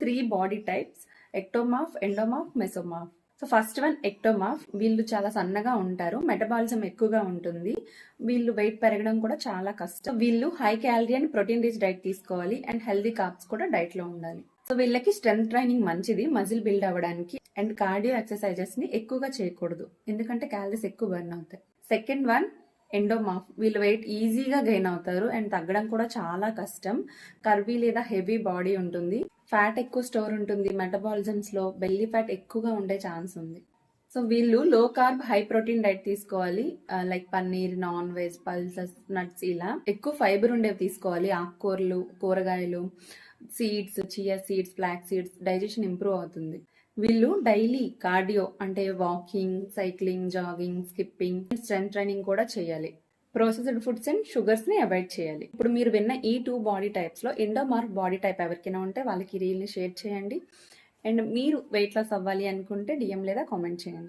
3 body types: ectomorph, endomorph, mesomorph. So first one ectomorph. వీళ్ళు చాలా సన్నగా ఉంటారు, మెటబాలిజం ఎక్కువగా ఉంటుంది, వీళ్ళు వెయిట్ పెరగడం కూడా చాలా కష్టం. వీళ్ళు high calorie and protein rich diet తీసుకోవాలి అండ్ హెల్దీ కార్బ్స్ కూడా డైట్ లో ఉండాలి. సో వీళ్ళకి స్ట్రెంత్ ట్రైనింగ్ మంచిది మజిల్ బిల్డ్ అవ్వడానికి, అండ్ కార్డియో ఎక్సర్సైజెస్ ని ఎక్కువగా చేయకూడదు ఎందుకంటే క్యాలరీస్ ఎక్కువ బర్న్ అవుతాయి. Second one endomorph. వీళ్ళు వెయిట్ ఈజీగా గెయిన్ అవుతారు అండ్ తగ్గడం కూడా చాలా కష్టం. కర్వీ లేదా హెవీ బాడీ ఉంటుంది, ఫ్యాట్ ఎక్కువ స్టోర్ ఉంటుంది, మెటబాలిజమ్స్ లో బెల్లీ ఫ్యాట్ ఎక్కువగా ఉండే ఛాన్స్ ఉంది. సో వీళ్ళు low carb high protein diet తీసుకోవాలి, like paneer, non veg, pulses, nuts, ఇలా ఎక్కువ ఫైబర్ ఉండేవి తీసుకోవాలి. ఆకుకూరలు, కూరగాయలు, seeds, chia seeds, flax seeds. Digestion improve అవుతుంది. వీళ్ళు డైలీ కార్డియో అంటే walking, cycling, jogging, skipping, strength training కూడా చేయాలి. ప్రాసెస్డ్ ఫుడ్స్ అండ్ షుగర్స్ ని అవాయిడ్ చేయాలి. ఇప్పుడు మీరు విన్న ఈ 2 బాడీ టైప్స్ లో ఎండోమార్ఫ్ బాడీ టైప్ ఎవరికైనా ఉంటే వాళ్ళకి రీల్ ని షేర్ చేయండి. అండ్ మీరు వెయిట్ లాస్ అవ్వాలి అనుకుంటే DM లేదా కామెంట్ చేయండి.